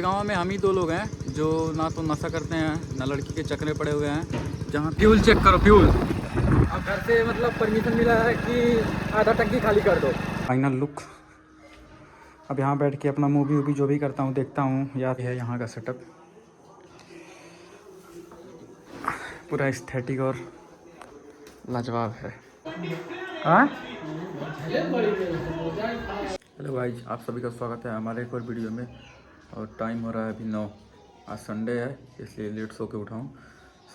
गांव में हम ही दो लोग हैं जो ना तो नशा करते हैं ना लड़की के चक्कर में पड़े हुए हैं। जहां फ्यूल चेक करो, फ्यूल अब घर से मतलब परमिशन मिला है कि आधा टंकी खाली कर दो। Final look. अब यहाँ बैठ के अपना मूवी वूवी जो भी करता हूँ देखता हूँ। याद है यहाँ का सेटअप पूरा एस्थेटिक और लाजवाब है। हाँ, हेलो गाइस, आप सभी का स्वागत है हमारे एक और वीडियो में। और टाइम हो रहा है अभी 9। आज संडे है इसलिए लेट सो के उठा हूँ।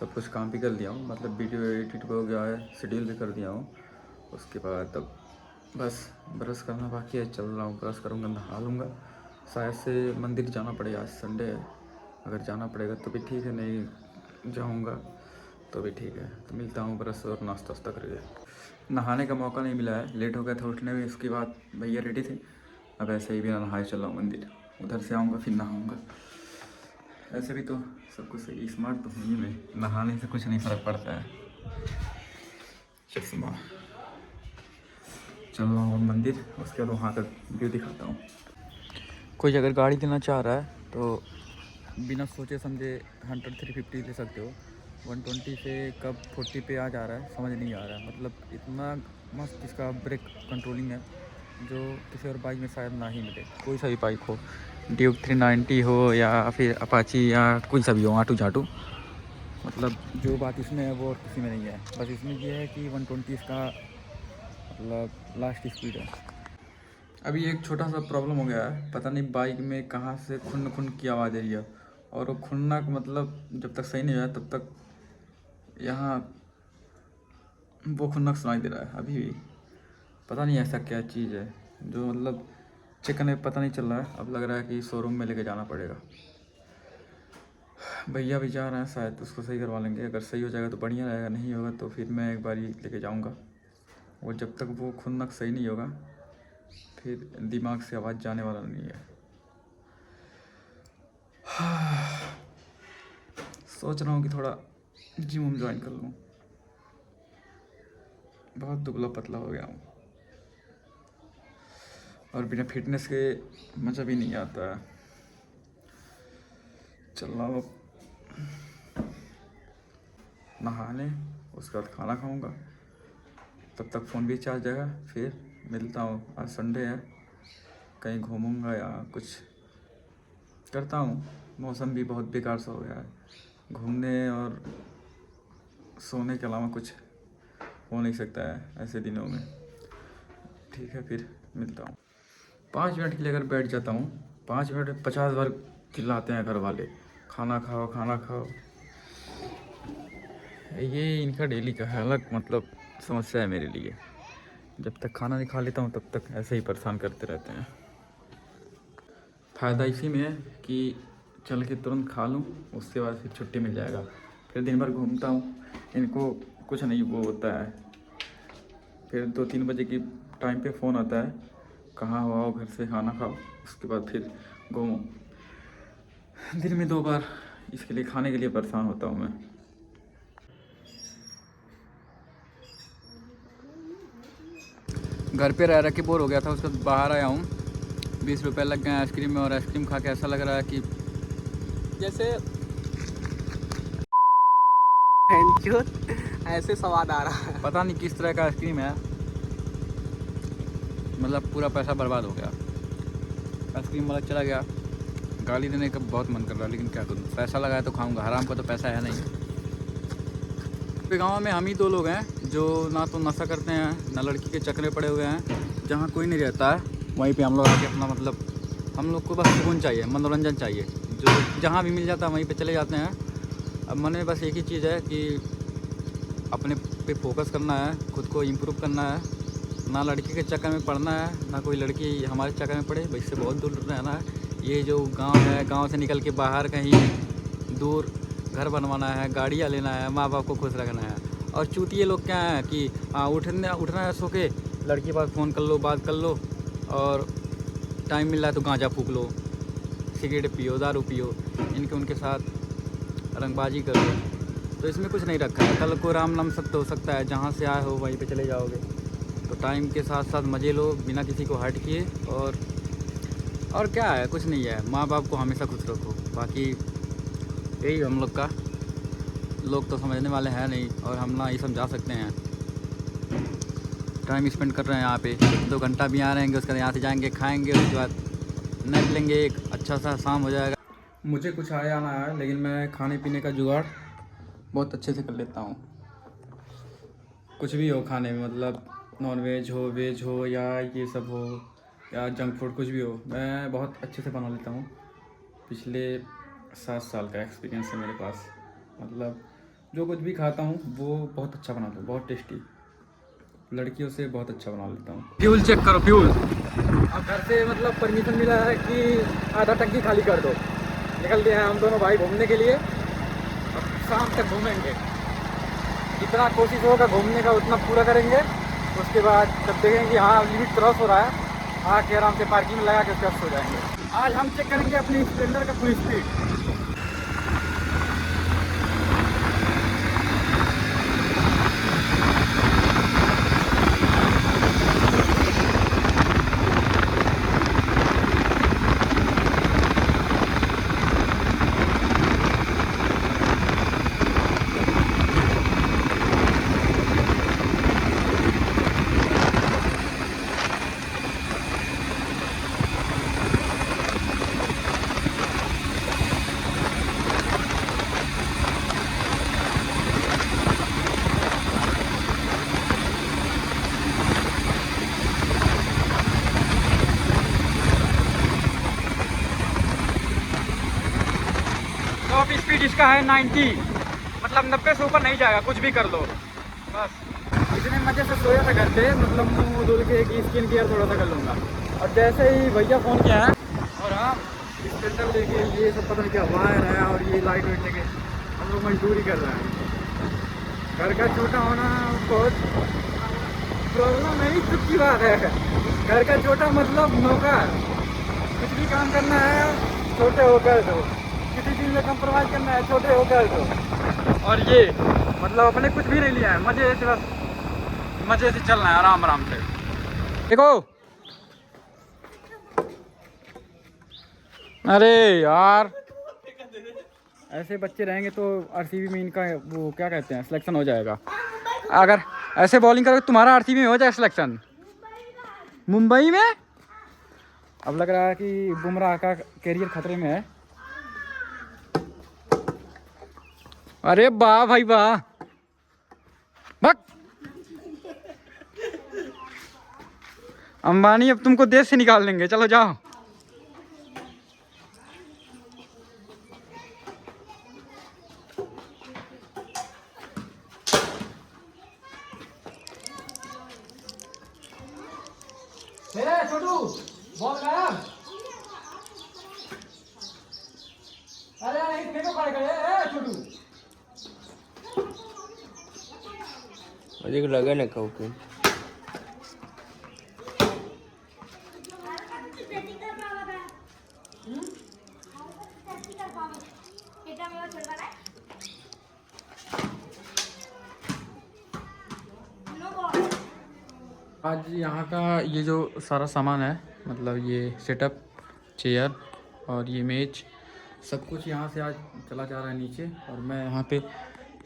सब कुछ काम भी कर लिया हूँ, मतलब वीडियो एडिट हो गया है, शेड्यूल भी कर दिया हूँ। उसके बाद तब बस ब्रश करना बाकी है। चल रहा हूँ, ब्रश करूँगा, नहा लूँगा। शायद से मंदिर जाना पड़ेगा, आज संडे है। अगर जाना पड़ेगा तो भी ठीक है, नहीं जाऊँगा तो भी ठीक है। तो मिलता हूँ ब्रश और नाश्ता वास्ता करके। नहाने का मौका नहीं मिला है, लेट हो गया था उठने में। उसके बाद भैया रेडी थे, अब ऐसे ही बिना नहाए चला हूँ मंदिर। उधर से आऊँगा फिर नहाऊँगा। ऐसे भी तो सब कुछ सही, स्मार्ट तो हूँ ही मैं, नहाने से कुछ नहीं फ़र्क पड़ता है। चश्मा चल रहा हूँ मंदिर, उसके बाद वहाँ का व्यू दिखाता हूँ। कोई अगर गाड़ी लेना चाह रहा है तो बिना सोचे समझे 100-350 ले सकते हो। 120 से कब 40 पे आ जा रहा है समझ नहीं आ रहा है। मतलब इतना मस्त इसका ब्रेक कंट्रोलिंग है जो किसी और बाइक में शायद ना ही मिले। कोई सा भी बाइक हो, ड्यूक 390 हो या फिर अपाची या कोई सा भी हो, आटू झाटू, मतलब जो बात इसमें है वो और किसी में नहीं है। बस इसमें ये है कि 120 इसका मतलब लास्ट स्पीड है। अभी एक छोटा सा प्रॉब्लम हो गया है, पता नहीं बाइक में कहाँ से खुन खुन की आवाज़ आ रही है। और वो खुन्ना मतलब जब तक सही नहीं हुआ तब तक यहाँ वो खुन्नक सुनाई दे रहा है अभी भी। पता नहीं ऐसा क्या चीज़ है जो मतलब चेक करने में पता नहीं चल रहा है। अब लग रहा है कि शोरूम में लेके जाना पड़ेगा। भैया भी जा रहे हैं, शायद उसको सही करवा लेंगे। अगर सही हो जाएगा तो बढ़िया रहेगा, नहीं होगा तो फिर मैं एक बार ही लेके जाऊँगा। और जब तक वो खुन्नक सही नहीं होगा फिर दिमाग से आवाज़ जाने वाला नहीं है। सोच रहा हूँ कि थोड़ा जिम ज्वाइन कर लूँ। बहुत दुबला पतला हो गया हूँ और बिना फिटनेस के मज़ा भी नहीं आता है। चल रहा हूँ नहाने, उसके बाद खाना खाऊंगा, तब तक फ़ोन भी चार्ज जाएगा। फिर मिलता हूँ, आज संडे है, कहीं घूमूंगा या कुछ करता हूँ। मौसम भी बहुत बेकार सा हो गया है, घूमने और सोने के अलावा कुछ हो नहीं सकता है ऐसे दिनों में। ठीक है, फिर मिलता हूँ। 5 मिनट के लिए अगर बैठ जाता हूँ, 5 मिनट में 50 बार चिल्लाते हैं घर वाले, खाना खाओ खाना खाओ। ये इनका डेली का है, अलग मतलब समस्या है मेरे लिए। जब तक खाना नहीं खा लेता हूँ तब तक ऐसे ही परेशान करते रहते हैं। फ़ायदा इसी में है कि चल के तुरंत खा लूँ, उसके बाद फिर छुट्टी मिल जाएगा। फिर दिन भर घूमता हूँ, इनको कुछ नहीं वो होता है। फिर 2-3 बजे की टाइम पे फ़ोन आता है, कहाँ हो, आओ घर से खाना खाओ। उसके बाद फिर घूमो। दिन में 2 बार इसके लिए खाने के लिए परेशान होता हूँ मैं। घर पे रह रह के बोर हो गया था, उसके बाद बाहर आया हूँ। 20 रुपये लग गए आइसक्रीम में, और आइसक्रीम खा के ऐसा लग रहा है कि जैसे ऐसे स्वाद आ रहा है। पता नहीं किस तरह का आइसक्रीम है। मतलब पूरा पैसा बर्बाद हो गया। आइसक्रीम वाला चला गया, गाली देने का बहुत मन कर रहा है, लेकिन क्या करूँ, पैसा लगाया तो खाऊंगा, हराम का तो पैसा है नहीं। गांव में हम ही दो लोग हैं जो ना तो नशा करते हैं ना लड़की के चक्कर में पड़े हुए हैं। जहाँ कोई नहीं रहता है वहीं पे हम लोग आके अपना मतलब हम लोग को बस सुकून चाहिए, मनोरंजन चाहिए, जो जहाँ भी मिल जाता है वहीं पे चले जाते हैं। अब मन में बस एक ही चीज़ है कि अपने पे फोकस करना है, खुद को इम्प्रूव करना है, ना लड़की के चक्कर में पड़ना है, ना कोई लड़की हमारे चक्कर में पड़े। इससे बहुत दूर रहना है। ये जो गांव है, गांव से निकल के बाहर कहीं दूर घर बनवाना है, गाड़ियाँ लेना है, माँ बाप को खुश रखना है। और चूतिए लोग क्या हैं कि उठना है सो के, लड़की के पास फ़ोन कर लो, बात कर लो, और टाइम मिल रहा है तो गांजा फूक लो, सिगरेट पियो, दारू पियो, इनके उनके साथ रंगबाजी कर लो। तो इसमें कुछ नहीं रखा है। कल को राम नाम सत्य हो सकता है, जहाँ से आए हो वहीं पे चले जाओगे। तो टाइम के साथ साथ मज़े लो बिना किसी को हर्ट किए, और और क्या है, कुछ नहीं है, माँ बाप को हमेशा खुश रखो, बाकी यही हम लोग का। लोग तो समझने वाले हैं नहीं, और हम ना ये समझा सकते हैं। टाइम स्पेंड कर रहे हैं यहाँ पे, 2 घंटा भी यहाँ रहेंगे, उसके बाद यहाँ से जाएंगे, खाएंगे, उसके बाद नैप लेंगे, एक अच्छा सा शाम हो जाएगा। मुझे कुछ आया ना आया, लेकिन मैं खाने पीने का जुगाड़ बहुत अच्छे से कर लेता हूँ। कुछ भी हो खाने में, मतलब नॉन वेज हो, वेज हो, या ये सब हो, या जंक फूड, कुछ भी हो, मैं बहुत अच्छे से बना लेता हूँ। पिछले 7 साल का एक्सपीरियंस है मेरे पास। मतलब जो कुछ भी खाता हूँ वो बहुत अच्छा बनाता हूँ, बहुत टेस्टी। लड़कियों से बहुत अच्छा बना लेता हूँ। फ्यूल चेक करो, फ्यूल। अब घर से मतलब परमिशन मिला है कि आधा टंकी खाली कर दो। निकल दिए हैं हम दोनों भाई घूमने के लिए। अब शाम तक घूमेंगे, जितना कोशिश होगा घूमने का उतना पूरा करेंगे। उसके बाद जब देखेंगे हाँ लिमिट क्रॉस हो रहा है, आके आराम से पार्किंग में लगा के उसके बाद सो जाएंगे। आज हम चेक करेंगे अपनी स्प्लेंडर का फुल स्पीड। टॉप स्पीड इसका है 90, मतलब 90 से ऊपर नहीं जाएगा, कुछ भी कर लो बस। इतने मज़े से सोया था घर पे, मतलब मुँह धुल के एक स्किन केयर थोड़ा सा कर लूँगा। और जैसे ही भैया फ़ोन किया है और हाँ स्पेंडर लेके ये सब पता नहीं क्या वायर है और ये लाइट वाइट लेके हम लोग मजदूरी कर रहे हैं। घर का छोटा होना बहुत प्रॉब्लम नहीं, दुख की बात है। घर का छोटा मतलब नौकर, कुछ भी काम करना है छोटे होकर दो, किसी चीज़ में कंप्रोमाइज़ करना है छोटे होकर दो। और ये मतलब अपने कुछ भी नहीं लिया है, मज़े से बस मज़े से चलना है आराम आराम से। देखो अरे यार, ऐसे बच्चे रहेंगे तो आरसीबी में इनका वो क्या कहते हैं सिलेक्शन हो जाएगा। अगर ऐसे बॉलिंग करोगे तुम्हारा आरसीबी में हो जाए सिलेक्शन मुंबई में। अब लग रहा है कि बुमराह का कैरियर खतरे में है। अरे वाह भाई वाह, भग अंबानी अब तुमको देश से निकाल देंगे, चलो जाओ। छोटू बॉल गायब। अरे नहीं देखो खड़े खड़े छोटू। मुझे लगा ना कहूँ कि आज यहाँ का ये जो सारा सामान है, मतलब ये सेटअप, चेयर और ये मेज, सब कुछ यहाँ से आज चला जा रहा है नीचे। और मैं यहाँ पे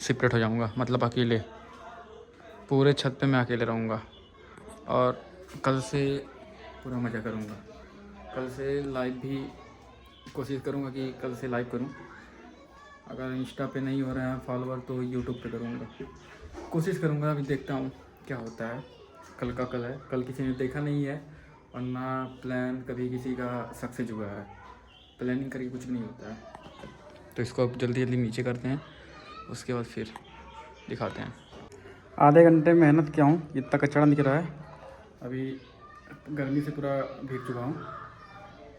शिफ्ट हो जाऊँगा, मतलब अकेले पूरे छत पे मैं अकेले रहूँगा। और कल से पूरा मज़ा करूँगा। कल से लाइव भी कोशिश करूँगा कि कल से लाइव करूँ। अगर इंस्टा पे नहीं हो रहे हैं फॉलोवर तो यूट्यूब पे करूँगा, कोशिश करूँगा। अभी देखता हूँ क्या होता है। कल का कल है, कल किसी ने देखा नहीं है, और ना प्लान कभी किसी का सक्सेस हुआ है। प्लानिंग करके कुछ भी नहीं होता है। तो इसको अब जल्दी जल्दी नीचे करते हैं, उसके बाद फिर दिखाते हैं। आधे घंटे मेहनत किया हूँ, इतना कचरा निकल रहा है। अभी गर्मी से पूरा भीग चुका हूँ।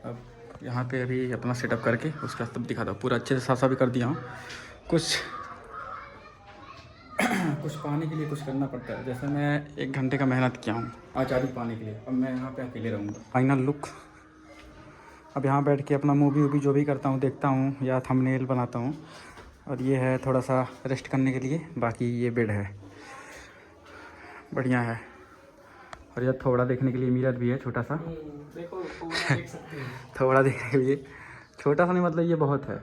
अब यहाँ पे अभी अपना सेटअप करके उसके बाद तब दिखाता हूँ। पूरा अच्छे से साफ साफ भी कर दिया हूँ। कुछ पाने के लिए कुछ करना पड़ता है। जैसे मैं 1 घंटे का मेहनत किया हूँ आज़ादी पाने के लिए, अब मैं यहाँ पे अकेले रहूँगा। Final look. अब यहाँ बैठ के अपना मूवी वूवी जो भी करता हूँ देखता हूँ, या थंबनेल बनाता हूँ। और ये है थोड़ा सा रेस्ट करने के लिए, बाकी ये बेड है, बढ़िया है। और यह थोड़ा देखने के लिए मिरर भी है छोटा सा। देखो देख सकते हैं। थोड़ा देखने के लिए छोटा सा नहीं, मतलब ये बहुत है।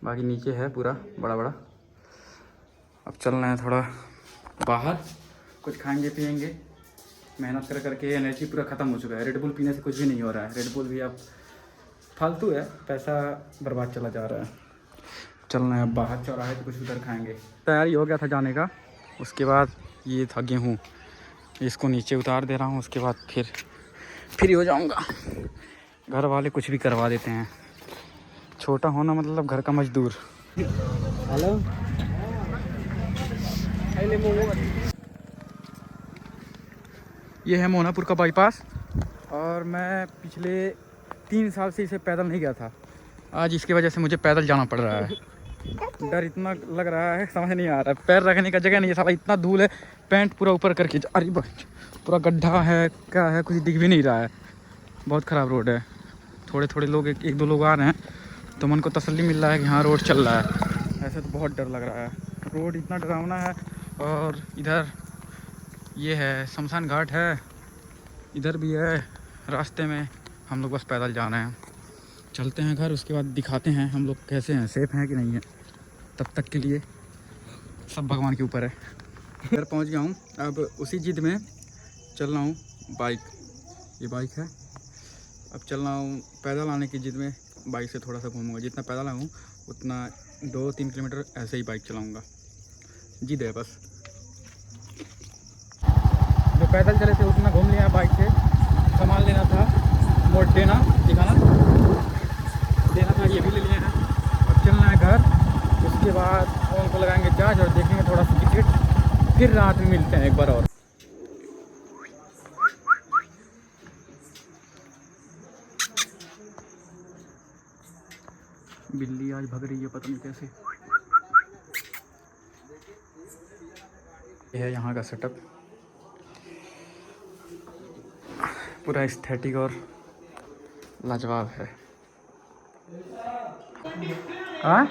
बाकी नीचे है पूरा बड़ा बड़ा। अब चल रहे हैं थोड़ा बाहर, कुछ खाएंगे पिएंगे। मेहनत कर करके एनर्जी पूरा ख़त्म हो चुका है। रेड बुल पीने से कुछ भी नहीं हो रहा है। रेड बुल भी अब फालतू है, पैसा बर्बाद चला जा रहा है। चल रहे हैं अब बाहर, चौराहे पे कुछ उधर खाएंगे। तैयारी हो गया था जाने का। उसके बाद ये था गेहूँ, इसको नीचे उतार दे रहा हूँ। उसके बाद फिर फ्री हो जाऊँगा। घर वाले कुछ भी करवा देते हैं। छोटा होना मतलब घर का मजदूर। हेलो, ये है मोनापुर का बाईपास। और मैं पिछले 3 साल से इसे पैदल नहीं गया था। आज इसकी वजह से मुझे पैदल जाना पड़ रहा है। डर इतना लग रहा है, समझ नहीं आ रहा है। पैर रखने का जगह नहीं है, साला इतना धूल है। पैंट पूरा ऊपर करके, अरे पूरा गड्ढा है, क्या है, कुछ दिख भी नहीं रहा है। बहुत ख़राब रोड है। थोड़े थोड़े लोग एक दो लोग आ रहे हैं तो मन को तसल्ली मिल रहा है कि हाँ रोड चल रहा है। ऐसे तो बहुत डर लग रहा है। रोड इतना डरावना है। और इधर ये है शमशान घाट है, इधर भी है रास्ते में। हम लोग बस पैदल जा रहे हैं। चलते हैं घर, उसके बाद दिखाते हैं हम लोग कैसे हैं, सेफ़ हैं कि नहीं है। तब तक के लिए सब भगवान के ऊपर है। घर पहुंच गया हूं। अब उसी जिद में चल रहा हूं। बाइक, ये बाइक है। अब चल रहा हूं पैदल आने की जिद में। बाइक से थोड़ा सा घूमूंगा, जितना पैदल आऊँ उतना 2-3 किलोमीटर ऐसे ही बाइक चलाऊँगा। जिद है बस। जो पैदल चले थे उतना घूम लिया बाइक से। सामान लेना था, मोट देना दिखाना देना था, ये भी ले लिए हैं। अब चलना है घर। उसके बाद फ़ोन को लगाएंगे चार्ज और देखेंगे थोड़ा सा क्रिकेट। फिर रात में मिलते हैं एक बार और। बिल्ली आज भग रही है, पता नहीं कैसे। यह है यहाँ का सेटअप, पूरा एस्थेटिक और लाजवाब है। हाँ